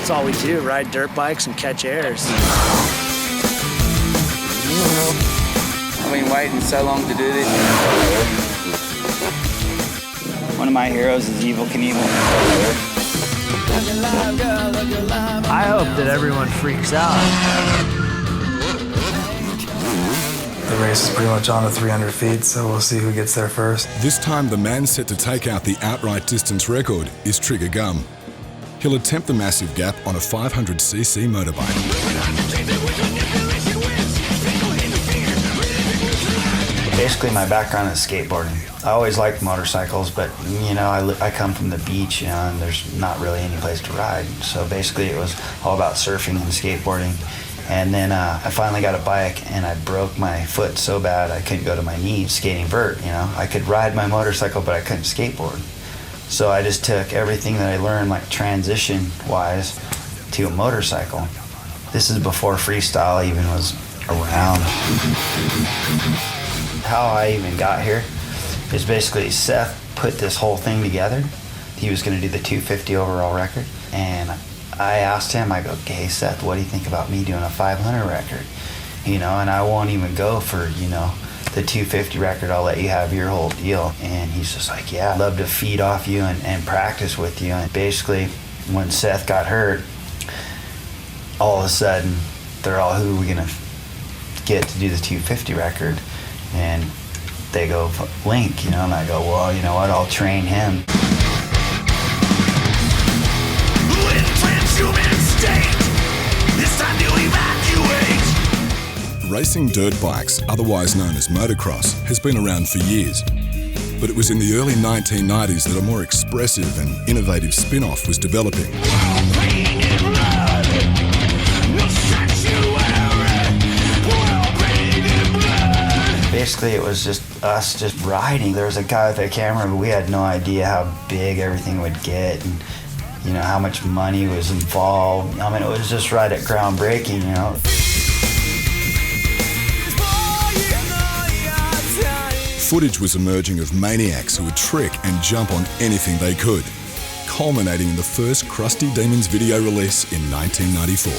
That's all we do, ride dirt bikes and catch airs. I've been waiting so long to do this. One of my heroes is Evil Knievel. I hope that everyone freaks out. The race is pretty much on to 300 feet, so we'll see who gets there first. This time, the man set to take out the outright distance record is Trigger Gumm. He'll attempt the massive gap on a 500cc motorbike. Basically, my background is skateboarding. I always liked motorcycles, but you know, I come from the beach, you know, and there's not really any place to ride. So basically, it was all about surfing and skateboarding. And then I finally got a bike, and I broke my foot so bad I couldn't go to my knees skating vert. You know, I could ride my motorcycle, but I couldn't skateboard. So I just took everything that I learned, like transition-wise, to a motorcycle. This is before freestyle even was around. How I even got here is basically Seth put this whole thing together. He was going to do the 250 overall record, and I asked him, I go, hey Seth, what do you think about me doing a 500 record? You know, and I won't even go for, you know, the 250 record, I'll let you have your whole deal. And he's just like, yeah, I'd love to feed off you and practice with you. And basically, when Seth got hurt, all of a sudden, they're all, who are we gonna get to do the 250 record? And they go, Link, you know, and I go, well, you know what, I'll train him. Racing dirt bikes, otherwise known as motocross, has been around for years. But it was in the early 1990s that a more expressive and innovative spin-off was developing. Basically, it was just us just riding. There was a guy with a camera, but we had no idea how big everything would get and, you know, how much money was involved. I mean, it was just right at groundbreaking, you know. Footage was emerging of maniacs who would trick and jump on anything they could, culminating in the first Crusty Demons video release in 1994.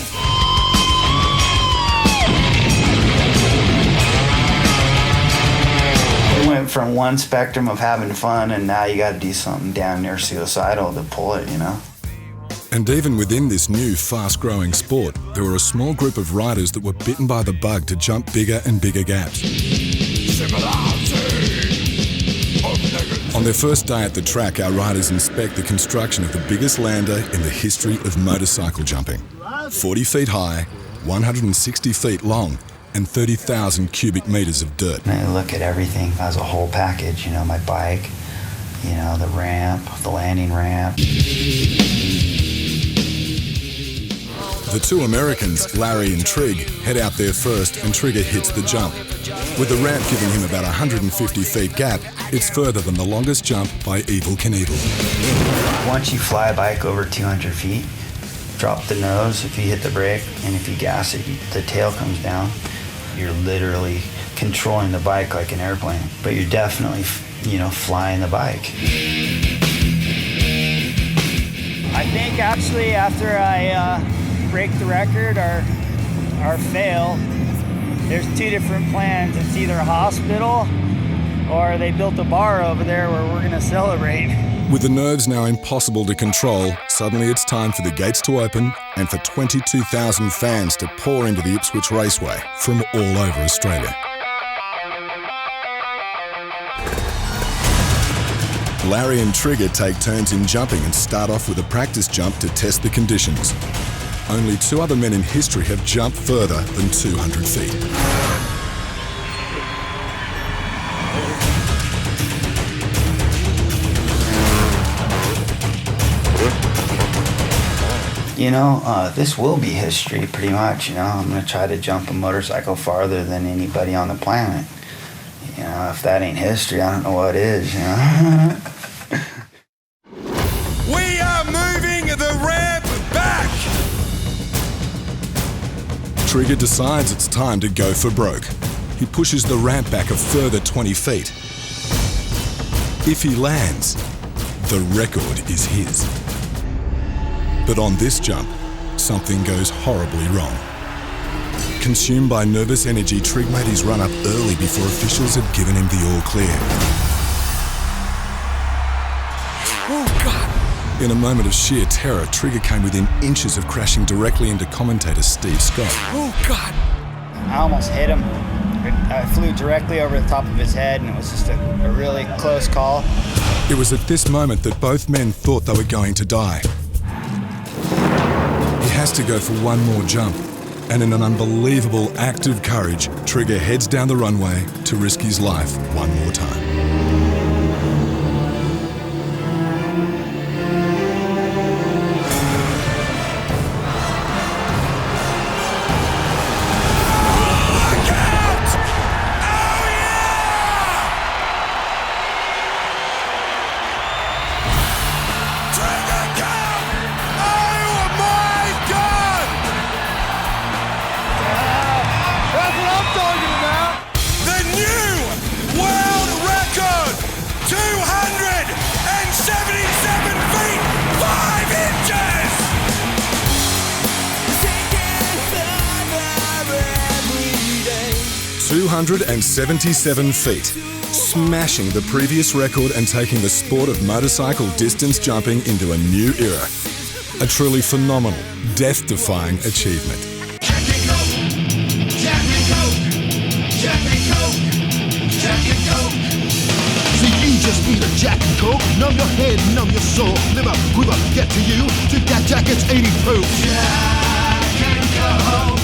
It went from one spectrum of having fun, and now you got to do something damn near suicidal to pull it, you know? And even within this new, fast-growing sport, there were a small group of riders that were bitten by the bug to jump bigger and bigger gaps. On their first day at the track, our riders inspect the construction of the biggest lander in the history of motorcycle jumping. 40 feet high, 160 feet long, and 30,000 cubic meters of dirt. And I look at everything as a whole package, you know, my bike, you know, the ramp, the landing ramp. The two Americans, Larry and Trig, head out there first and Trigger hits the jump. With the ramp giving him about 150 feet gap, it's further than the longest jump by Evil Knievel. Once you fly a bike over 200 feet, drop the nose if you hit the brake, and if you gas it, the tail comes down. You're literally controlling the bike like an airplane, but you're definitely, you know, flying the bike. I think actually after I break the record or fail, there's two different plans. It's either a hospital or they built a bar over there where we're gonna celebrate. With the nerves now impossible to control, suddenly it's time for the gates to open and for 22,000 fans to pour into the Ipswich Raceway from all over Australia. Larry and Trigger take turns in jumping and start off with a practice jump to test the conditions. Only two other men in history have jumped further than 200 feet. You know, this will be history pretty much, you know. I'm gonna try to jump a motorcycle farther than anybody on the planet. You know, if that ain't history, I don't know what is, you know. We are moving the ramp back! Trigger decides it's time to go for broke. He pushes the ramp back a further 20 feet. If he lands, the record is his. But on this jump, something goes horribly wrong. Consumed by nervous energy, Trig made his run up early before officials had given him the all clear. Oh, God! In a moment of sheer terror, Trigger came within inches of crashing directly into commentator Steve Scott. Oh, God! I almost hit him. I flew directly over the top of his head, and it was just a really close call. It was at this moment that both men thought they were going to die. He has to go for one more jump, and in an unbelievable act of courage, Trigger heads down the runway to risk his life one more time. .277 feet, smashing the previous record and taking the sport of motorcycle distance jumping into a new era. A truly phenomenal, death-defying achievement. Jack and Coke! Jack and Coke! Jack and Coke! Jack and Coke! See, you just need a Jack and Coke. Numb your head, numb your soul. Liver, quiver, get to you. Drink that Jack, it's 80 proof. Jack and Coke!